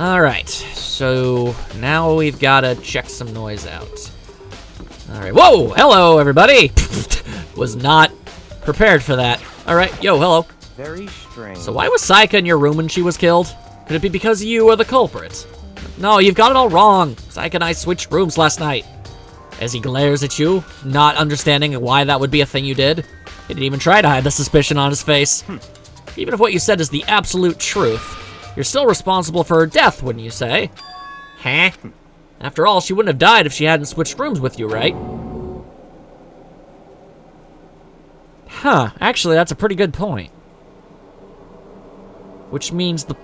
Alright, so now we've got to check some noise out. Alright, whoa! Hello, everybody! Was not prepared for that. Alright, yo, hello. Very strange. So why was Saika in your room when she was killed? Could it be because you are the culprit? No, you've got it all wrong. Saika and I switched rooms last night. As he glares at you, not understanding why that would be a thing you did. He didn't even try to hide the suspicion on his face. Even if what you said is the absolute truth, you're still responsible for her death, wouldn't you say? Huh? After all, she wouldn't have died if she hadn't switched rooms with you, right? Huh, actually, that's a pretty good point. Which means the...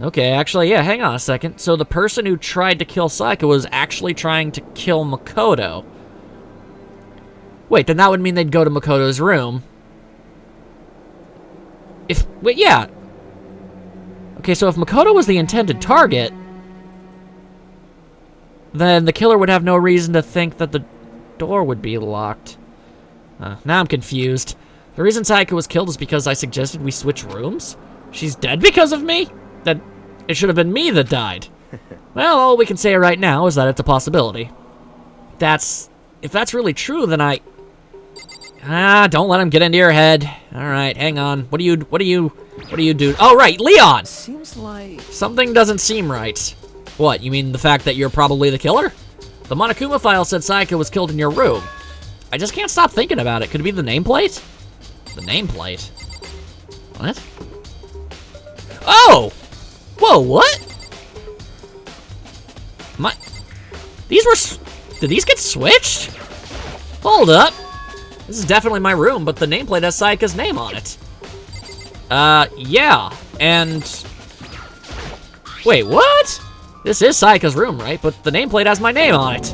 Okay, actually, yeah, hang on a second. So the person who tried to kill Saika was actually trying to kill Makoto. Wait, then that would mean they'd go to Makoto's room. Wait, yeah. Okay, so if Makoto was the intended target, then the killer would have no reason to think that the door would be locked. Now I'm confused. The reason Saika was killed is because I suggested we switch rooms? She's dead because of me? Then it should have been me that died. Well, all we can say right now is that it's a possibility. If that's really true, then don't let him get into your head. All right, hang on. What do you do? Oh, right, Leon! Seems like... Something doesn't seem right. What, you mean the fact that you're probably the killer? The Monokuma file said Saika was killed in your room. I just can't stop thinking about it. Could it be the nameplate? The nameplate? What? Oh! Whoa, what? Did these get switched? Hold up. This is definitely my room, but the nameplate has Saika's name on it. Yeah, and... Wait, what? This is Saika's room, right? But the nameplate has my name on it.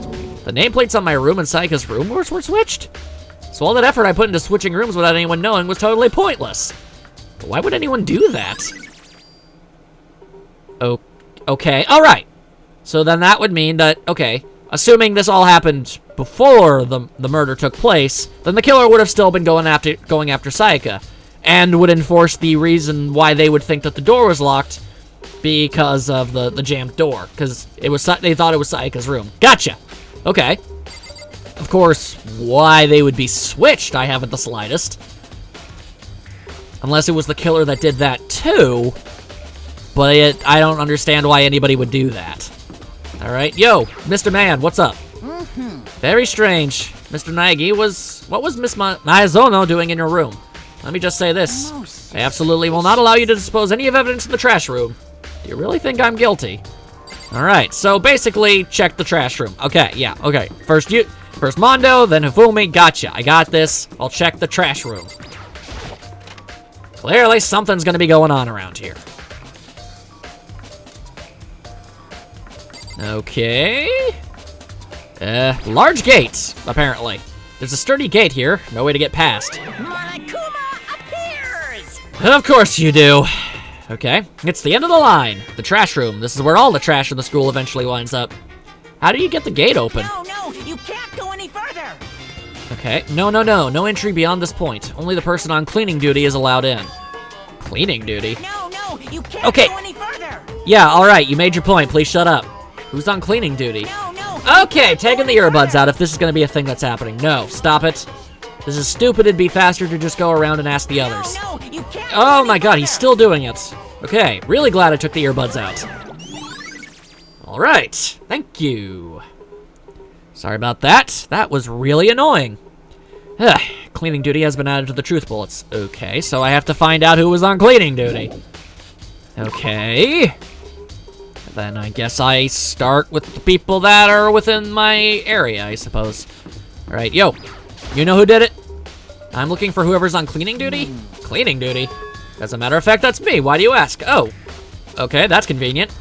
The nameplates on my room and Saika's room were switched? So all that effort I put into switching rooms without anyone knowing was totally pointless. But why would anyone do that? Okay, alright. So then that would mean that, okay, assuming this all happened before the murder took place, then the killer would have still been going after Saika, and would enforce the reason why they would think that the door was locked because of the jammed door, because they thought it was Saika's room. Gotcha. Okay. Of course, why they would be switched, I haven't the slightest. Unless it was the killer that did that too, but I don't understand why anybody would do that. All right, yo, Mr. Man, what's up? Very strange. Mr. Naegi, what was Miss Maizono doing in your room? Let me just say this. I absolutely will not allow you to dispose any of evidence in the trash room. Do you really think I'm guilty? All right, so basically, check the trash room. Okay, yeah, okay. First Mondo, then Hifumi, gotcha. I got this. I'll check the trash room. Clearly, something's gonna be going on around here. Okay. Large gates, apparently. There's a sturdy gate here. No way to get past. Monokuma appears! Of course you do. Okay, it's the end of the line. The trash room. This is where all the trash in the school eventually winds up. How do you get the gate open? No, you can't go any further! Okay, no entry beyond this point. Only the person on cleaning duty is allowed in. Cleaning duty? No, you can't go any further! Yeah, alright, you made your point. Please shut up. Who's on cleaning duty? No. Okay, taking the earbuds out if this is gonna be a thing that's happening. No, stop it. This is stupid. It'd be faster to just go around and ask the others. No, you can't. Oh my god, he's still doing it. Okay, really glad I took the earbuds out. Alright, thank you. Sorry about that. That was really annoying. Cleaning duty has been added to the truth bullets. Okay, so I have to find out who was on cleaning duty. Okay. Then I guess I start with the people that are within my area, I suppose. Alright, yo. You know who did it? I'm looking for whoever's on cleaning duty? Cleaning duty? As a matter of fact, that's me. Why do you ask? Oh. Okay, that's convenient.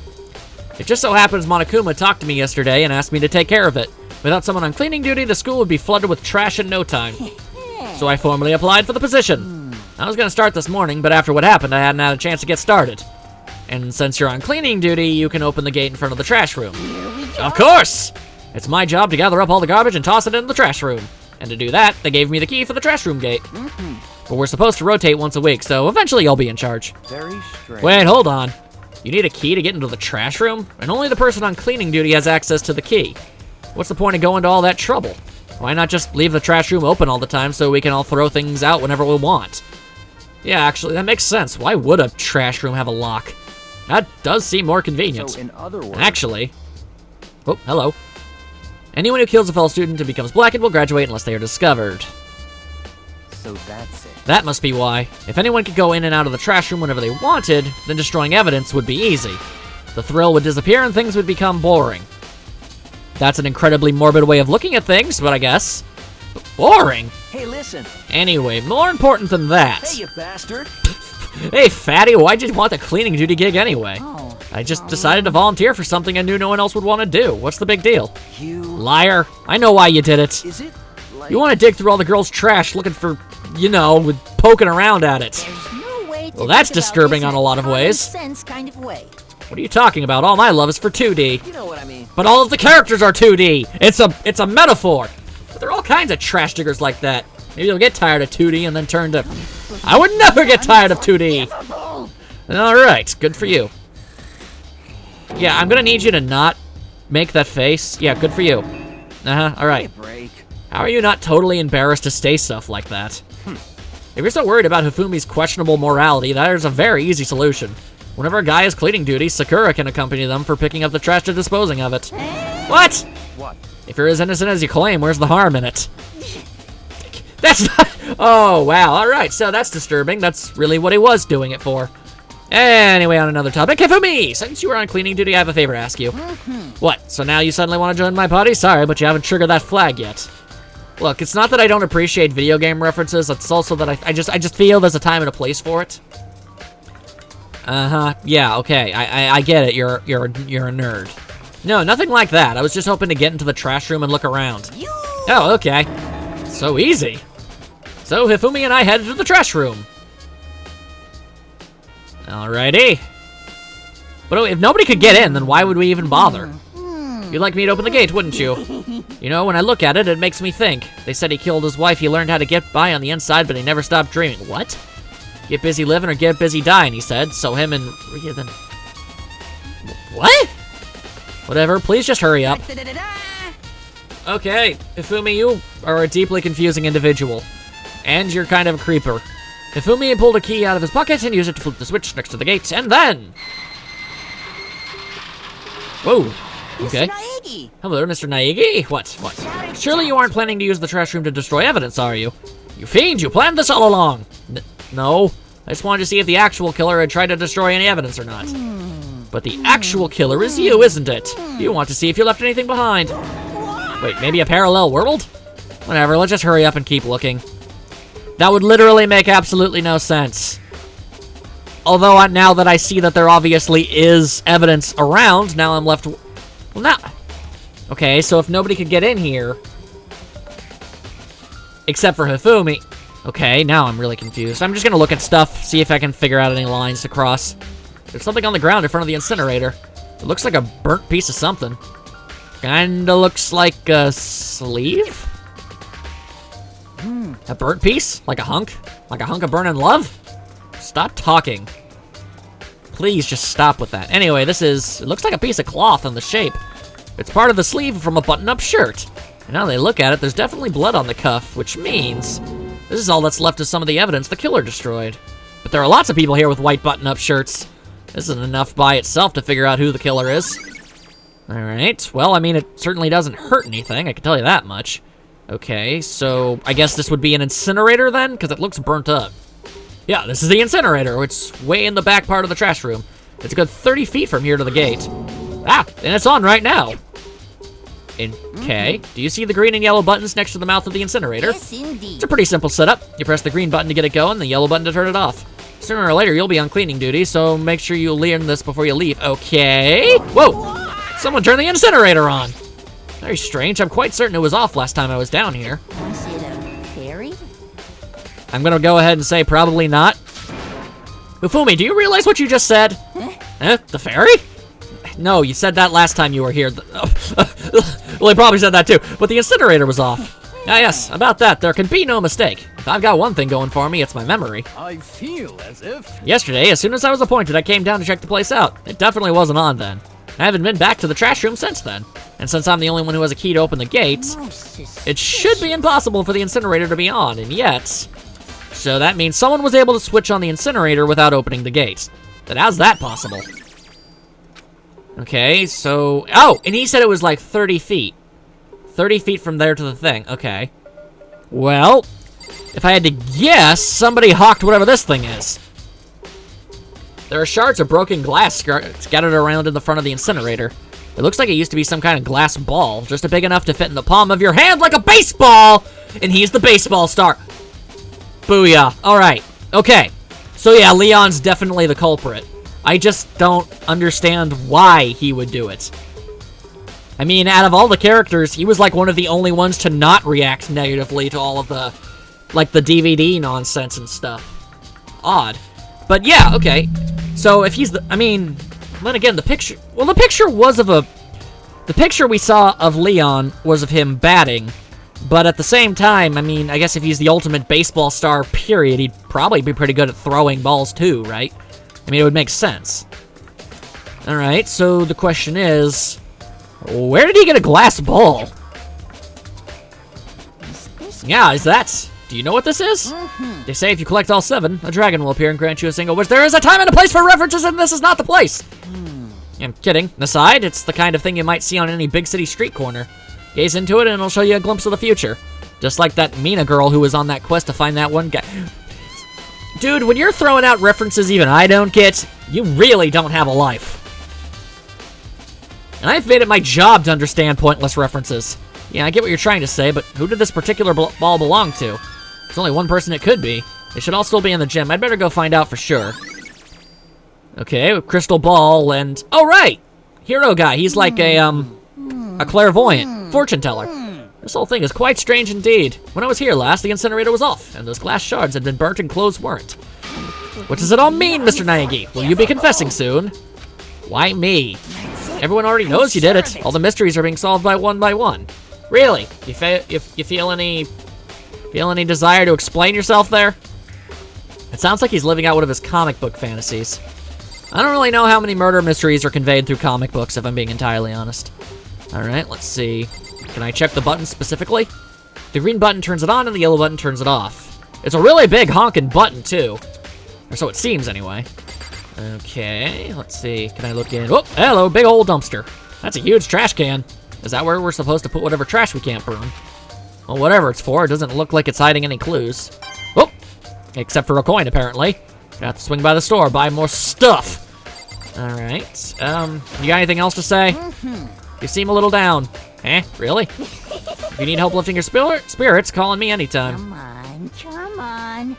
It just so happens Monokuma talked to me yesterday and asked me to take care of it. Without someone on cleaning duty, the school would be flooded with trash in no time. So I formally applied for the position. I was gonna start this morning, but after what happened, I hadn't had a chance to get started. And since you're on cleaning duty, you can open the gate in front of the trash room. Of course! It's my job to gather up all the garbage and toss it into the trash room. And to do that, they gave me the key for the trash room gate. But we're supposed to rotate once a week, so eventually I'll be in charge. Very strange. Wait, hold on. You need a key to get into the trash room? And only the person on cleaning duty has access to the key. What's the point of going to all that trouble? Why not just leave the trash room open all the time so we can all throw things out whenever we want? Yeah, actually, that makes sense. Why would a trash room have a lock? That does seem more convenient. So in other words, Actually... Oh, hello. Anyone who kills a fellow student and becomes blackened will graduate unless they are discovered. so that's it. That must be why. If anyone could go in and out of the trash room whenever they wanted, then destroying evidence would be easy. The thrill would disappear and things would become boring. That's an incredibly morbid way of looking at things, but I guess... Boring? Hey, listen. Anyway, more important than that. Hey, you bastard. Hey, fatty, why'd you want the cleaning duty gig anyway? Oh. I just decided to volunteer for something I knew no one else would want to do. What's the big deal? You... Liar. I know why you did it. Is it like... You want to dig through all the girls' trash looking for, you know, with poking around at it. There's no way to Well, that's think about disturbing this on in a lot of common ways. sense kind of way. What are you talking about? All my love is for 2D. You know what I mean. But all of the characters are 2D. It's a metaphor. But there are all kinds of trash diggers like that. Maybe you'll get tired of 2D and then turn to... I would never get tired of 2D. Alright, good for you. Yeah, I'm gonna need you to not make that face. Yeah, good for you. Alright. Break. How are you not totally embarrassed to say stuff like that? If you're so worried about Hifumi's questionable morality, there's a very easy solution. Whenever a guy is cleaning duty, Sakura can accompany them for picking up the trash and disposing of it. What? What? If you're as innocent as you claim, where's the harm in it? That's not... Oh, wow. Alright, so that's disturbing. That's really what he was doing it for. Anyway, on another topic, Hifumi! Since you were on cleaning duty, I have a favor to ask you. What, so now you suddenly want to join my party? Sorry, but you haven't triggered that flag yet. Look, it's not that I don't appreciate video game references, it's also that I just feel there's a time and a place for it. Yeah, okay, I get it, you're a nerd. No, nothing like that, I was just hoping to get into the trash room and look around. Oh, okay. So easy. So Hifumi and I headed to the trash room. Alrighty. But if nobody could get in, then why would we even bother? You'd like me to open the gate, wouldn't you? You know, when I look at it, it makes me think. They said he killed his wife, he learned how to get by on the inside, but he never stopped dreaming. What? Get busy living or get busy dying, he said. So him and Ria then... What? Whatever, please just hurry up. Okay, Hifumi, you are a deeply confusing individual. And you're kind of a creeper. Hifumi pulled a key out of his pocket and used it to flip the switch next to the gate, and then... Whoa. Okay. Mr. Naegi. Hello, Mr. Naegi. What? Surely you aren't planning to use the trash room to destroy evidence, are you? You fiend, you planned this all along. No. I just wanted to see if the actual killer had tried to destroy any evidence or not. But the actual killer is you, isn't it? You want to see if you left anything behind. Wait, maybe a parallel world? Whatever, let's just hurry up and keep looking. That would literally make absolutely no sense. Although now that I see that there obviously is evidence around, now I'm left... Well, now... Okay, so if nobody could get in here... Except for Hifumi... Okay, now I'm really confused. I'm just gonna look at stuff, see if I can figure out any lines to cross. There's something on the ground in front of the incinerator. It looks like a burnt piece of something. Kinda looks like a sleeve? A burnt piece? Like a hunk? Like a hunk of burning love? Stop talking. Please just stop with that. Anyway, it looks like a piece of cloth in the shape. It's part of the sleeve from a button-up shirt. And now they look at it, there's definitely blood on the cuff, which means this is all that's left of some of the evidence the killer destroyed. But there are lots of people here with white button-up shirts. This isn't enough by itself to figure out who the killer is. Alright, well, I mean, it certainly doesn't hurt anything, I can tell you that much. Okay, so I guess this would be an incinerator then? Because it looks burnt up. Yeah, this is the incinerator. It's way in the back part of the trash room. It's a good 30 feet from here to the gate. Ah, and it's on right now. Okay, do you see the green and yellow buttons next to the mouth of the incinerator? Yes, indeed. It's a pretty simple setup. You press the green button to get it going, the yellow button to turn it off. Sooner or later, you'll be on cleaning duty, so make sure you learn this before you leave. Okay. Whoa! Someone turned the incinerator on. Very strange. I'm quite certain it was off last time I was down here. Was it a fairy? I'm gonna go ahead and say probably not. Hifumi, do you realize what you just said? Huh? The fairy? No, you said that last time you were here. Well, I probably said that too, but the incinerator was off. Ah, yes, about that, there can be no mistake. If I've got one thing going for me, it's my memory. I feel as if... Yesterday, as soon as I was appointed, I came down to check the place out. It definitely wasn't on then. I haven't been back to the trash room since then. And since I'm the only one who has a key to open the gates, it should be impossible for the incinerator to be on, and yet... So that means someone was able to switch on the incinerator without opening the gates. Then how's that possible? Okay, so... Oh, and he said it was like 30 feet. 30 feet from there to the thing. Okay. Well, if I had to guess, somebody hawked whatever this thing is. There are shards of broken glass scattered around in the front of the incinerator. It looks like it used to be some kind of glass ball, just big enough to fit in the palm of your hand like a baseball! And he's the baseball star. Booyah. Alright. Okay. So yeah, Leon's definitely the culprit. I just don't understand why he would do it. I mean, out of all the characters, he was like one of the only ones to not react negatively to all of the, like, the DVD nonsense and stuff. Odd. But yeah, okay. So if he's the, I mean, then again, the picture was of a, the picture we saw of Leon was of him batting. But at the same time, I mean, I guess if he's the ultimate baseball star, period, he'd probably be pretty good at throwing balls too, right? I mean, it would make sense. Alright, so the question is... Where did he get a glass ball? Yeah, is that... Do you know what this is? They say if you collect all 7, a dragon will appear and grant you a single wish. There is a time and a place for references, and this is not the place! I'm kidding. Aside, it's the kind of thing you might see on any big city street corner. Gaze into it, and it'll show you a glimpse of the future. Just like that Mina girl who was on that quest to find that one guy. Dude, when you're throwing out references even I don't get, you really don't have a life. And I've made it my job to understand pointless references. Yeah, I get what you're trying to say, but who did this particular ball belong to? There's only one person it could be. They should all still be in the gym. I'd better go find out for sure. Okay, crystal ball and... Oh, right! Hero guy. He's like a clairvoyant. Fortune teller. This whole thing is quite strange indeed. When I was here last, the incinerator was off, and those glass shards had been burnt and clothes weren't. What does it all mean, Mr. Naegi? Will you be confessing soon? Why me? Everyone already knows you did it. All the mysteries are being solved by one. Really? You feel any desire to explain yourself there? It sounds like he's living out one of his comic book fantasies. I don't really know how many murder mysteries are conveyed through comic books, if I'm being entirely honest. Alright, let's see. Can I check the button specifically? The green button turns it on and the yellow button turns it off. It's a really big honking button, too. Or so it seems, anyway. Okay, let's see. Can I look in? Oh, hello, big old dumpster. That's a huge trash can. Is that where we're supposed to put whatever trash we can't burn? Well, whatever it's for, it doesn't look like it's hiding any clues. Oh, except for a coin, apparently. Gonna have to swing by the store, buy more stuff. Alright, you got anything else to say? You seem a little down. Eh, really? If you need help lifting your spirits, call on me anytime. Come on.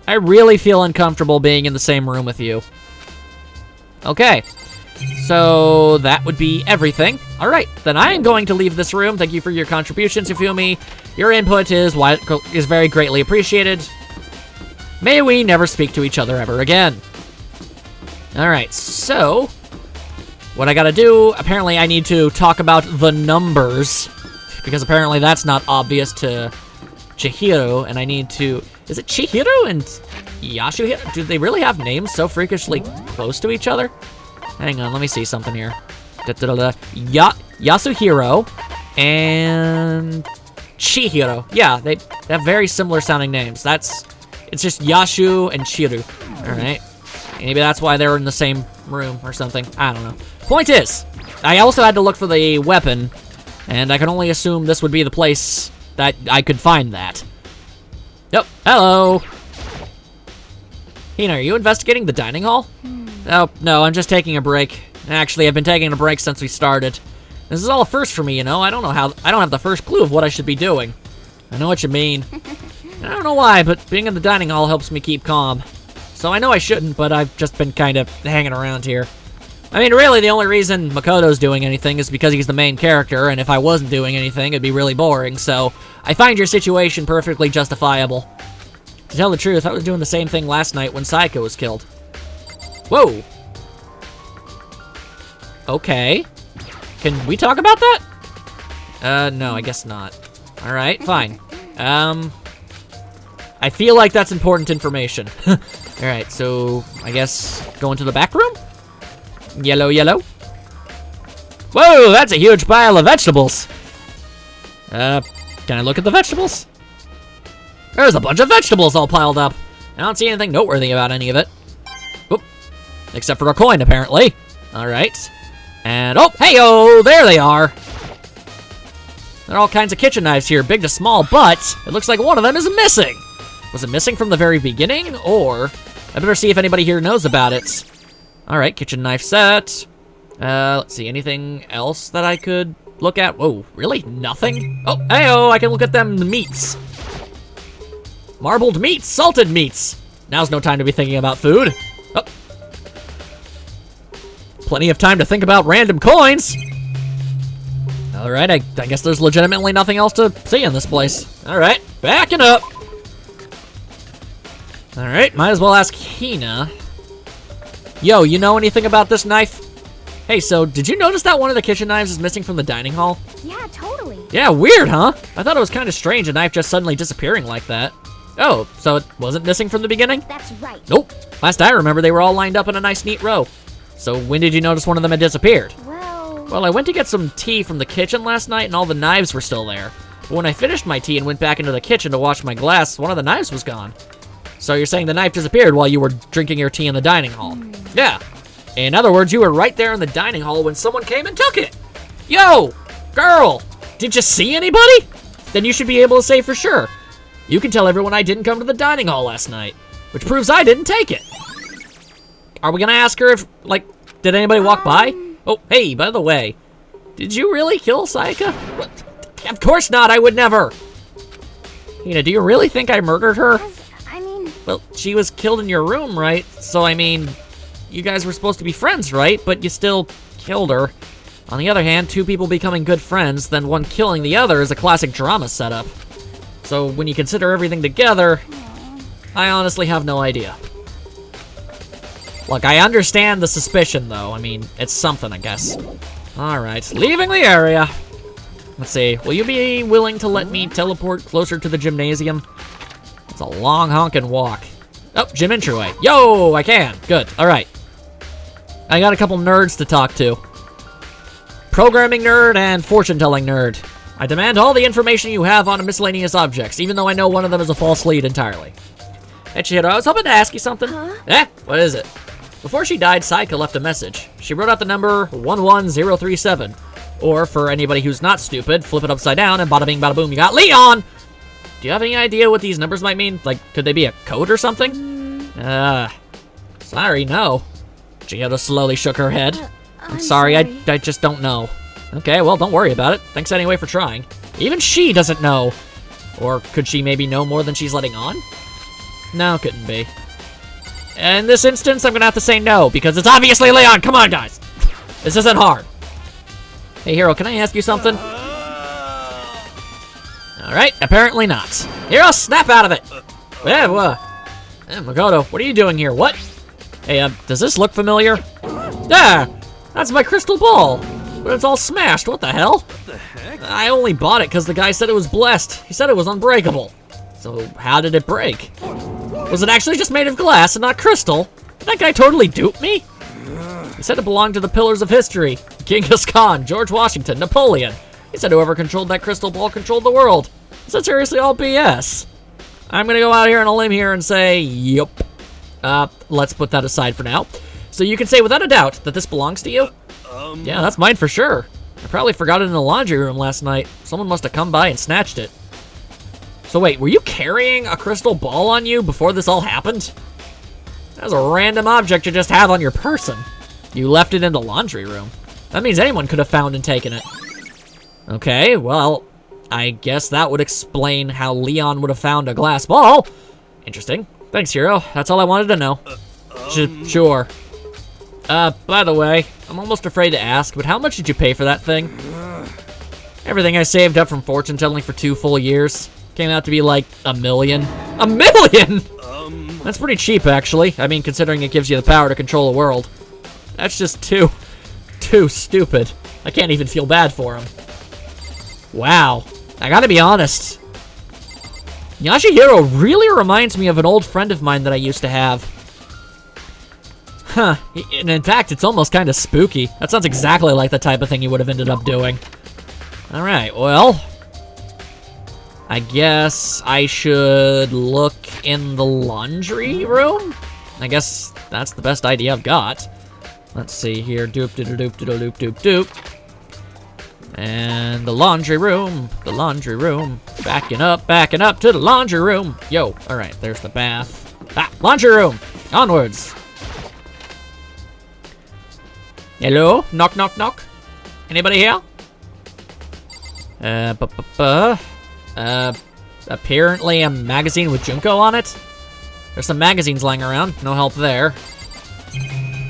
I really feel uncomfortable being in the same room with you. Okay, so that would be everything. All right, then I am going to leave this room. Thank you for your contributions, Yufumi. Your input is very greatly appreciated. May we never speak to each other ever again. All right, so what I gotta do, apparently I need to talk about the numbers, because apparently that's not obvious to Chihiro, and I need to... Is it Chihiro and Yasuhiro? Do they really have names so freakishly close to each other? Hang on, let me see something here. Yasuhiro and Chihiro. Yeah, they have very similar sounding names. It's just Yashu and Chiru. Alright. Maybe that's why they were in the same room or something. I don't know. Point is, I also had to look for the weapon, and I can only assume this would be the place that I could find that. Yep. Hello. Hina, are you investigating the dining hall? Oh, no, I'm just taking a break. Actually, I've been taking a break since we started. This is all a first for me, you know? I don't have the first clue of what I should be doing. I know what you mean. I don't know why, but being in the dining hall helps me keep calm. So I know I shouldn't, but I've just been kind of hanging around here. I mean, really, the only reason Makoto's doing anything is because he's the main character, and if I wasn't doing anything, it'd be really boring, so I find your situation perfectly justifiable. To tell the truth, I was doing the same thing last night when Saika was killed. Whoa! Okay. Can we talk about that? No, I guess not. All right, fine. I feel like that's important information. All right, so I guess go into the back room? Yellow, yellow. Whoa, that's a huge pile of vegetables. Can I look at the vegetables? There's a bunch of vegetables all piled up. I don't see anything noteworthy about any of it. Oop. Except for a coin, apparently. All right. And, oh, hey-oh, there they are. There are all kinds of kitchen knives here, big to small, but it looks like one of them is missing. Was it missing from the very beginning, or I better see if anybody here knows about it. All right, kitchen knife set. Let's see, anything else that I could look at? Whoa, really? Nothing? Oh, hey-oh, I can look at them meats. Marbled meats, salted meats. Now's no time to be thinking about food. Oh. Plenty of time to think about random coins. All right, I guess there's legitimately nothing else to see in this place. All right, backing up. All right, might as well ask Hina. Yo, you know anything about this knife? Hey, so did you notice that one of the kitchen knives is missing from the dining hall? Yeah, totally. Yeah, weird, huh? I thought it was kind of strange, a knife just suddenly disappearing like that. Oh, so it wasn't missing from the beginning? That's right. Nope. Last I remember, they were all lined up in a nice, neat row. So when did you notice one of them had disappeared? Well, I went to get some tea from the kitchen last night, and all the knives were still there. But when I finished my tea and went back into the kitchen to wash my glass, one of the knives was gone. So you're saying the knife disappeared while you were drinking your tea in the dining hall? Yeah. In other words, you were right there in the dining hall when someone came and took it. Yo, girl, did you see anybody? Then you should be able to say for sure. You can tell everyone I didn't come to the dining hall last night, which proves I didn't take it. Are we gonna ask her if, like, did anybody walk by? Oh, hey, by the way, did you really kill Sayaka? What? Of course not, I would never. Hina, do you really think I murdered her? I mean... Well, she was killed in your room, right? So, I mean, you guys were supposed to be friends, right? But you still killed her. On the other hand, two people becoming good friends, then one killing the other is a classic drama setup. So when you consider everything together, I honestly have no idea. Look, I understand the suspicion, though. I mean, it's something, I guess. All right, leaving the area. Let's see, will you be willing to let me teleport closer to the gymnasium? It's a long honkin' walk. Oh, gym entryway. Yo, I can. Good, all right. I got a couple nerds to talk to. Programming nerd and fortune-telling nerd. I demand all the information you have on miscellaneous objects, even though I know one of them is a false lead entirely. Hey, Chihiro, I was hoping to ask you something. Huh? Eh? What is it? Before she died, Sayaka left a message. She wrote out the number 11037. Or, for anybody who's not stupid, flip it upside down and bada bing bada boom, you got Leon! Do you have any idea what these numbers might mean? Like, could they be a code or something? Sorry, no. Chihiro slowly shook her head. I'm sorry, I just don't know. Okay, well, don't worry about it. Thanks anyway for trying. Even she doesn't know. Or could she maybe know more than she's letting on? No, couldn't be. In this instance, I'm gonna have to say no, because it's obviously Leon. Come on, guys. This isn't hard. Hey, Hero, can I ask you something? Alright, apparently not. Hero, snap out of it. Yeah, what? Makoto, what are you doing here? What? Hey, does this look familiar? Yeah, that's my crystal ball. But it's all smashed, what the hell? What the heck? I only bought it because the guy said it was blessed. He said it was unbreakable. So how did it break? Was it actually just made of glass and not crystal? Did that guy totally dupe me? He said it belonged to the pillars of history. Genghis Khan, George Washington, Napoleon. He said whoever controlled that crystal ball controlled the world. Is that seriously all BS? I'm gonna go out here on a limb here and say, yup. Let's put that aside for now. So you can say without a doubt that this belongs to you? Yeah, that's mine for sure. I probably forgot it in the laundry room last night. Someone must have come by and snatched it. So wait, were you carrying a crystal ball on you before this all happened? That was a random object you just have on your person. You left it in the laundry room. That means anyone could have found and taken it. Okay, well, I guess that would explain how Leon would have found a glass ball. Interesting. Thanks, Hero. That's all I wanted to know. Sure. By the way, I'm almost afraid to ask, but how much did you pay for that thing? Everything I saved up from fortune telling for 2 full years came out to be like $1 million. $1 million?! That's pretty cheap, actually. I mean, considering it gives you the power to control the world. That's just too stupid. I can't even feel bad for him. Wow. I gotta be honest. Yashihiro really reminds me of an old friend of mine that I used to have. Huh. And in fact, it's almost kind of spooky. That sounds exactly like the type of thing he would have ended up doing. Alright, well... I guess I should look in the laundry room? I guess that's the best idea I've got. Let's see here. Doop, doop, doop, doop, doop, doop, doop. And the laundry room. The laundry room. Backing up to the laundry room. Yo, alright, there's the bath. Ah, laundry room. Onwards. Hello? Knock, knock, knock. Anybody here? Apparently a magazine with Junko on it. There's some magazines lying around. No help there.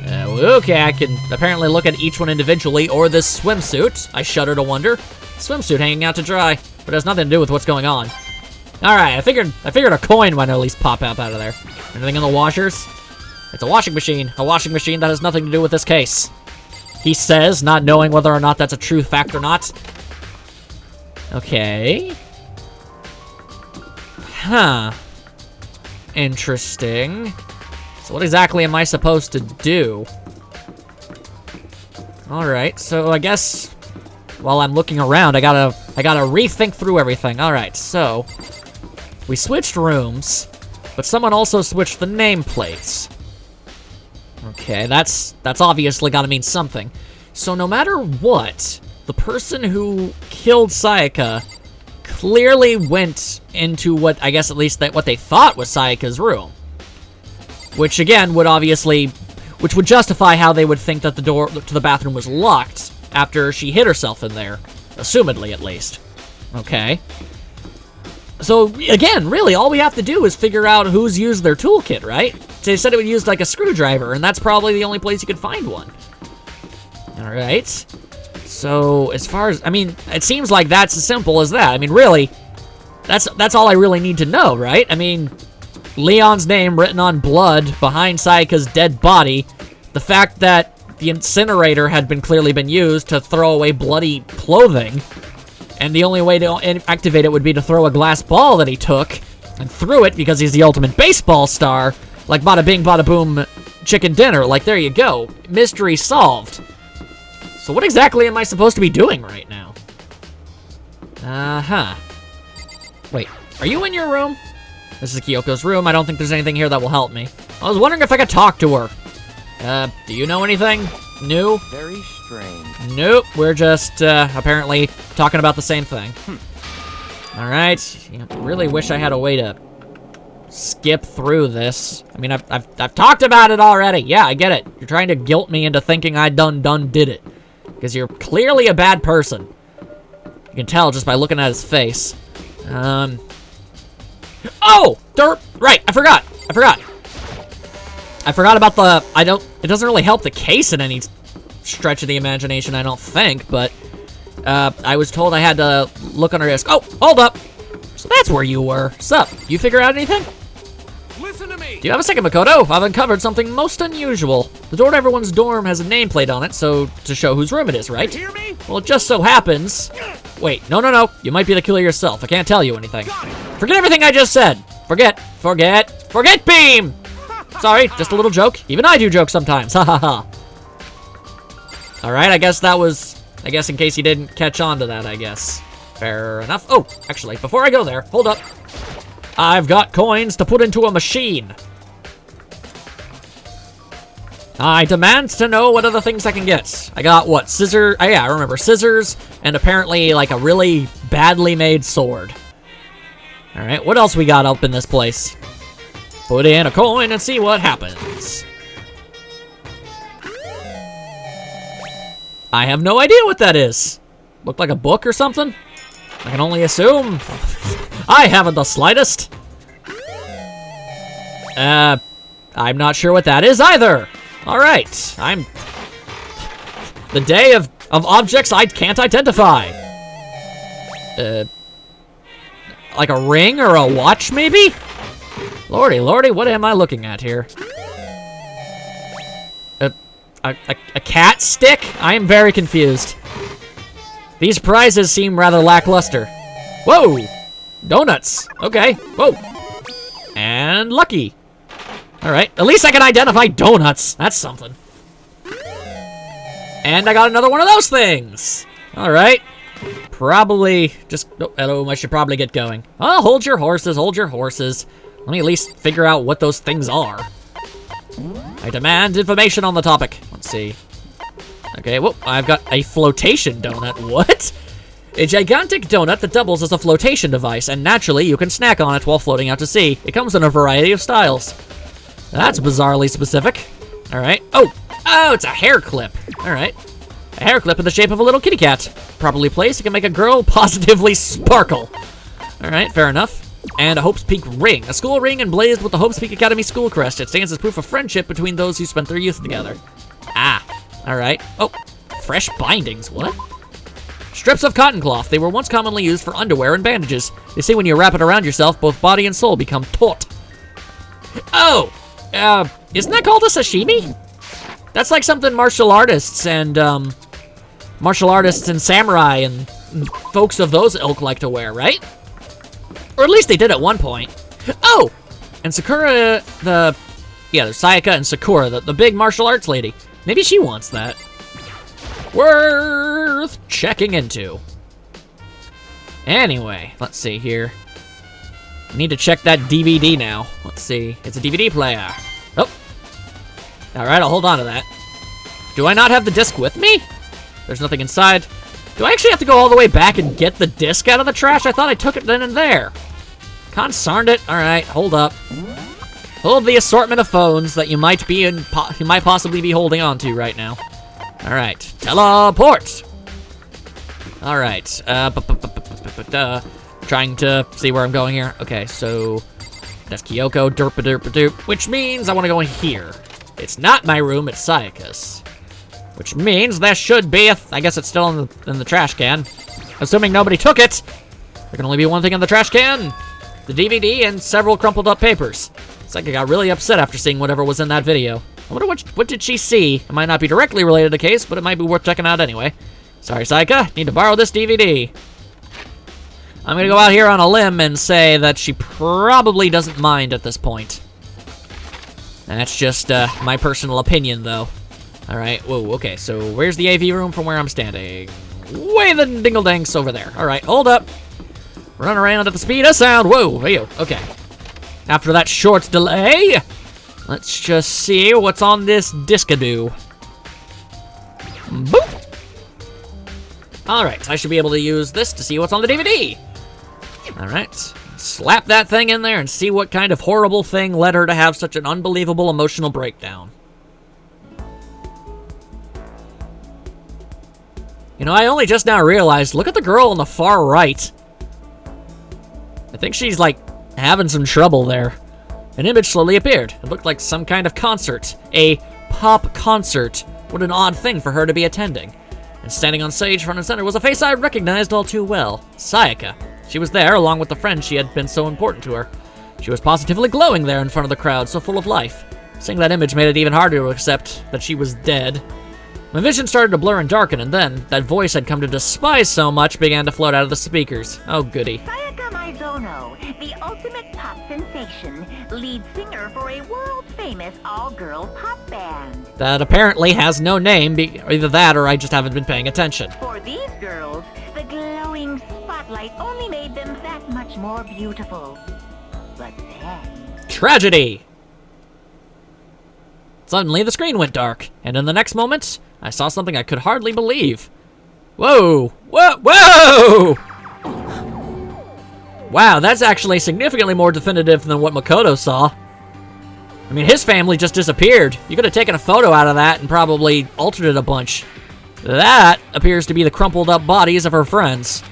Okay, I can apparently look at each one individually, or this swimsuit. I shudder to wonder. Swimsuit hanging out to dry, but it has nothing to do with what's going on. Alright, I figured a coin might at least pop up out of there. Anything in the washers? It's a washing machine. A washing machine that has nothing to do with this case. He says, not knowing whether or not that's a true fact or not. Okay. Huh. Interesting. So what exactly am I supposed to do? Alright, so I guess while I'm looking around, I gotta rethink through everything. Alright, so we switched rooms, but someone also switched the nameplates. Okay, that's obviously gotta mean something. So no matter what, the person who killed Sayaka clearly went into what, I guess at least what they thought was Sayaka's room. Which again would justify how they would think that the door to the bathroom was locked after she hid herself in there. Assumedly, at least. Okay. So, again, really, all we have to do is figure out who's used their toolkit, right? They said it would use, like, a screwdriver, and that's probably the only place you could find one. Alright. So, as far as... I mean, it seems like that's as simple as that. I mean, really, that's all I really need to know, right? I mean... Leon's name written on blood behind Sayaka's dead body, the fact that the incinerator had clearly been used to throw away bloody clothing, and the only way to activate it would be to throw a glass ball that he took, and threw it because he's the ultimate baseball star, like bada bing, bada boom, chicken dinner, like there you go, mystery solved. So what exactly am I supposed to be doing right now? Wait, are you in your room? This is Kyoko's room. I don't think there's anything here that will help me. I was wondering if I could talk to her. Do you know anything new? Very strange. Nope, we're just, apparently talking about the same thing. Alright, really wish I had a way to skip through this. I mean, I've talked about it already. Yeah, I get it. You're trying to guilt me into thinking I done did it. Because you're clearly a bad person. You can tell just by looking at his face. Oh! Derp! Right, I forgot about the... It doesn't really help the case in any stretch of the imagination, I don't think, but... I was told I had to look under his... Oh, hold up! So that's where you were. Sup? You figure out anything? Listen to me. Do you have a second, Makoto? I've uncovered something most unusual. The door to everyone's dorm has a nameplate on it, so to show whose room it is, right? You hear me? Well, it just so happens... Wait, no. You might be the killer yourself. I can't tell you anything. Forget everything I just said. Forget beam! Sorry, just a little joke. Even I do jokes sometimes. Ha ha ha. Alright, I guess in case you didn't catch on to that, I guess. Fair enough. Oh, actually, before I go there, hold up. I've got coins to put into a machine. I demand to know what other things I can get. I got, what, scissors? Oh, yeah, I remember. Scissors, and apparently, like, a really badly made sword. Alright, what else we got up in this place? Put in a coin and see what happens. I have no idea what that is. Looked like a book or something? I can only assume. I haven't the slightest. I'm not sure what that is either. Alright, I'm... The day of objects I can't identify. Like a ring or a watch, maybe? Lordy, what am I looking at here? A cat stick? I am very confused. These prizes seem rather lackluster. Whoa! Donuts. Okay. Whoa. And lucky. All right. At least I can identify donuts. That's something. And I got another one of those things. All right. Probably just... Oh, I should probably get going. Oh, hold your horses. Hold your horses. Let me at least figure out what those things are. I demand information on the topic. Let's see. Okay, whoop. I've got a flotation donut. What? A gigantic donut that doubles as a flotation device, and naturally you can snack on it while floating out to sea. It comes in a variety of styles. That's bizarrely specific. All right. Oh, it's a hair clip. All right. A hair clip in the shape of a little kitty cat. Properly placed, it can make a girl positively sparkle. All right, fair enough. And a Hope's Peak ring. A school ring emblazed with the Hope's Peak Academy school crest. It stands as proof of friendship between those who spent their youth together. Ah, all right. Oh, fresh bindings. What? Strips of cotton cloth. They were once commonly used for underwear and bandages. They say when you wrap it around yourself, both body and soul become taut. Oh, isn't that called a sashimi? That's like something martial artists and samurai and folks of those ilk like to wear, right? Or at least they did at one point. Oh, and Sakura, there's Sayaka and Sakura, the big martial arts lady. Maybe she wants that. Worth checking into. Anyway, let's see here. I need to check that DVD now. Let's see. It's a DVD player. Oh. Alright, I'll hold on to that. Do I not have the disc with me? There's nothing inside. Do I actually have to go all the way back and get the disc out of the trash? I thought I took it then and there. Consarned it. Alright, hold up. Hold the assortment of phones that you might possibly be holding on to right now. Alright, teleport! Alright, trying to see where I'm going here. Okay, so that's Kyoko, derp-a-derp-a-derp, which means I want to go in here. It's not my room, it's Sayaka's. Which means there should be I guess it's still in the trash can. Assuming nobody took it. There can only be one thing in the trash can. The DVD and several crumpled up papers. Sayaka got really upset after seeing whatever was in that video. I wonder what did she see? It might not be directly related to the case, but it might be worth checking out anyway. Sorry, Sayaka. Need to borrow this DVD. I'm gonna go out here on a limb and say that she probably doesn't mind at this point. That's just my personal opinion, though. All right. Whoa. Okay. So where's the AV room from where I'm standing? Way the dingle-danks over there. All right. Hold up. Run around at the speed of sound. Whoa. Hey. Okay. After that short delay, let's just see what's on this disc-a-doo. Boop. All right. I should be able to use this to see what's on the DVD. All right. Slap that thing in there and see what kind of horrible thing led her to have such an unbelievable emotional breakdown. You know, I only just now realized, look at the girl on the far right. I think she's, like, having some trouble there. An image slowly appeared. It looked like some kind of concert. A pop concert. What an odd thing for her to be attending. And standing on stage front and center was a face I recognized all too well. Sayaka. She was there, along with the friend she had been so important to her. She was positively glowing there in front of the crowd, so full of life. Seeing that image made it even harder to accept that she was dead. My vision started to blur and darken, and then, that voice I'd come to despise so much began to float out of the speakers. Oh, goody. Sayaka Maizono, the ultimate pop sensation, lead singer for a world-famous all-girl pop band. That apparently has no name, either that or I just haven't been paying attention. For these girls, the glowing spotlight only made them that much more beautiful. But then... Tragedy! Suddenly, the screen went dark, and in the next moment, I saw something I could hardly believe. Whoa! Whoa! Whoa! Wow, that's actually significantly more definitive than what Makoto saw. I mean, his family just disappeared. You could have taken a photo out of that and probably altered it a bunch. That appears to be the crumpled up bodies of her friends.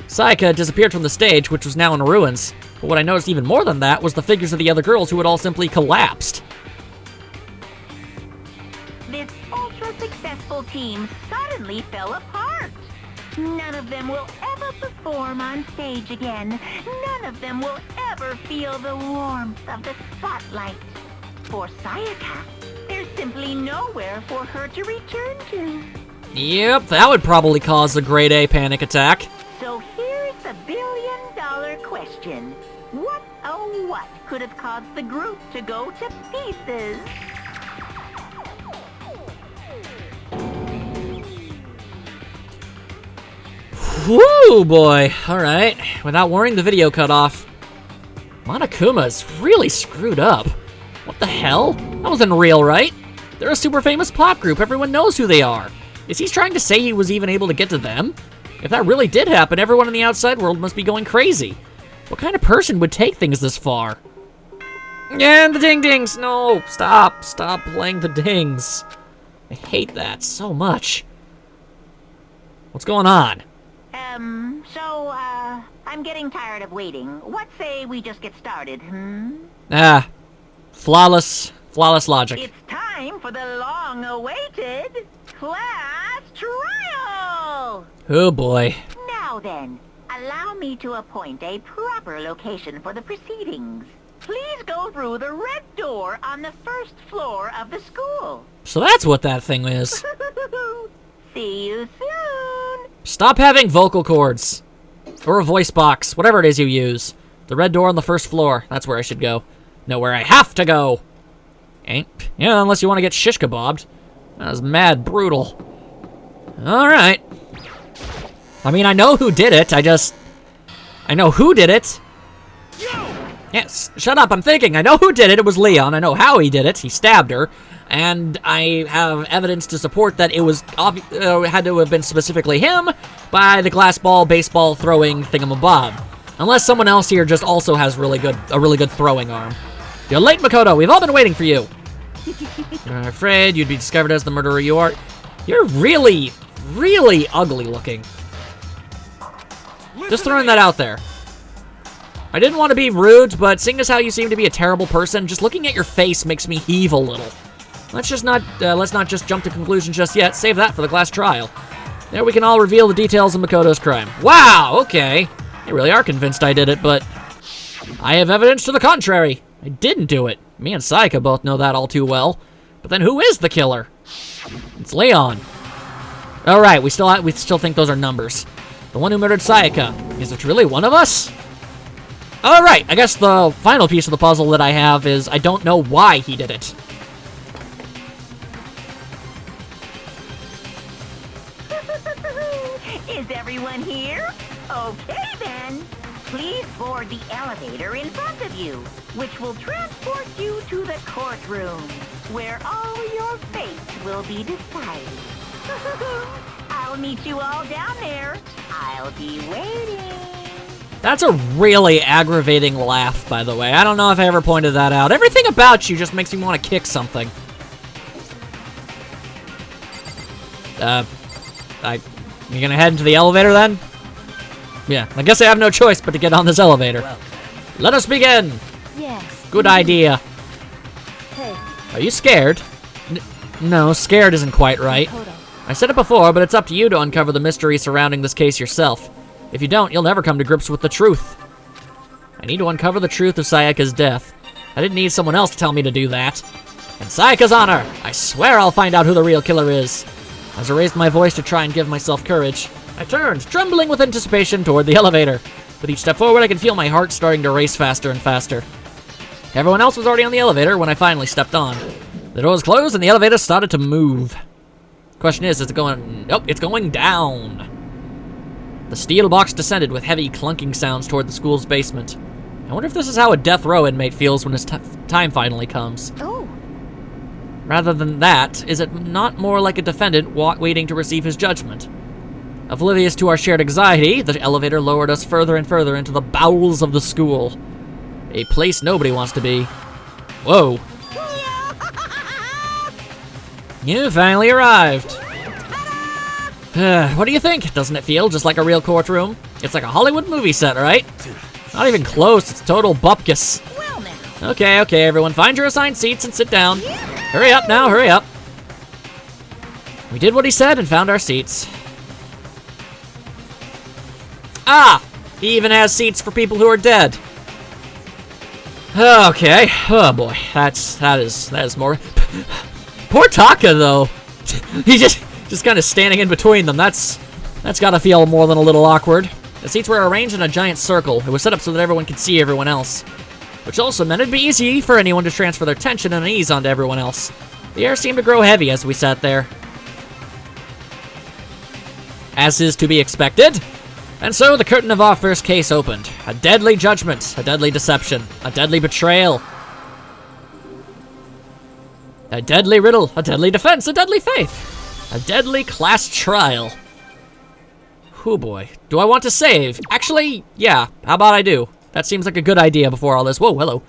Sayaka disappeared from the stage, which was now in ruins. But what I noticed even more than that was the figures of the other girls who had all simply collapsed. This ultra-successful team suddenly fell apart. None of them will ever perform on stage again. None of them will ever feel the warmth of the spotlight. For Sayaka, there's simply nowhere for her to return to. Yep, that would probably cause a grade A panic attack. So here's the billion-dollar question. What, oh what, could have caused the group to go to pieces? Whoo, boy. Alright, without worrying the video cut off. Monokuma's really screwed up. What the hell? That wasn't real, right? They're a super famous pop group. Everyone knows who they are. Is he trying to say he was even able to get to them? If that really did happen, everyone in the outside world must be going crazy. What kind of person would take things this far? And the ding-dings! No, stop. Stop playing the dings. I hate that so much. What's going on? I'm getting tired of waiting. What say we just get started, Ah, flawless logic. It's time for the long-awaited class trial! Oh boy. Now then, allow me to appoint a proper location for the proceedings. Please go through the red door on the first floor of the school. So that's what that thing is. See you soon! Stop having vocal cords. Or a voice box, whatever it is you use. The red door on the first floor, that's where I should go. No, where I have to go. Ain't, yeah, unless you want to get shish kebabbed. That was mad brutal. Alright. I mean, I know who did it, I know who did it. Yes, shut up, I'm thinking. I know who did it, it was Leon. I know how he did it, he stabbed her. And I have evidence to support that it was had to have been specifically him by the glass ball baseball throwing thingamabob. Unless someone else here just also has a really good throwing arm. You're late, Makoto. We've all been waiting for you. I'm afraid you'd be discovered as the murderer you are. You're really, really ugly looking. Just throwing that out there. I didn't want to be rude, but seeing as how you seem to be a terrible person, just looking at your face makes me heave a little. Let's not just jump to conclusions just yet. Save that for the class trial. There we can all reveal the details of Makoto's crime. Wow, okay. They really are convinced I did it, but I have evidence to the contrary. I didn't do it. Me and Sayaka both know that all too well. But then who is the killer? It's Leon. All right, we still think those are numbers. The one who murdered Sayaka. Is it really one of us? All right, I guess the final piece of the puzzle that I have is I don't know why he did it. Is everyone here? Okay then. Please board the elevator in front of you, which will transport you to the courtroom, where all your fates will be decided. I'll meet you all down there. I'll be waiting. That's a really aggravating laugh, by the way. I don't know if I ever pointed that out. Everything about you just makes me want to kick something. You gonna head into the elevator then? Yeah, I guess I have no choice but to get on this elevator. Let us begin! Yes. Good idea. Hey, Are you scared? No, scared isn't quite right. Makoto. I said it before, but it's up to you to uncover the mystery surrounding this case yourself. If you don't, you'll never come to grips with the truth. I need to uncover the truth of Sayaka's death. I didn't need someone else to tell me to do that. In Sayaka's honor, I swear I'll find out who the real killer is. As I raised my voice to try and give myself courage, I turned, trembling with anticipation, toward the elevator. With each step forward, I could feel my heart starting to race faster and faster. Everyone else was already on the elevator when I finally stepped on. The doors closed and the elevator started to move. Question is it going... Nope, it's going down. The steel box descended with heavy clunking sounds toward the school's basement. I wonder if this is how a death row inmate feels when his time finally comes. Oh, Rather than that, is it not more like a defendant waiting to receive his judgment? Oblivious to our shared anxiety, the elevator lowered us further and further into the bowels of the school. A place nobody wants to be. Whoa. You finally arrived. What do you think? Doesn't it feel just like a real courtroom? It's like a Hollywood movie set, right? Not even close, it's total bupkis. well now. Okay, everyone, find your assigned seats and sit down. Hurry up now, hurry up. We did what he said and found our seats. Ah! He even has seats for people who are dead. Okay. Oh boy, that is more. Poor Taka though. Just kind of standing in between them. That's gotta feel more than a little awkward. The seats were arranged in a giant circle. It was set up so that everyone could see everyone else, which also meant it'd be easy for anyone to transfer their tension and ease onto everyone else. The air seemed to grow heavy as we sat there, as is to be expected. And so the curtain of our first case opened. A deadly judgment, a deadly deception, a deadly betrayal, a deadly riddle, a deadly defense, a deadly faith, a deadly class trial. Oh boy. Do I want to save? Actually, yeah. How about I do? That seems like a good idea before all this. Whoa, hello.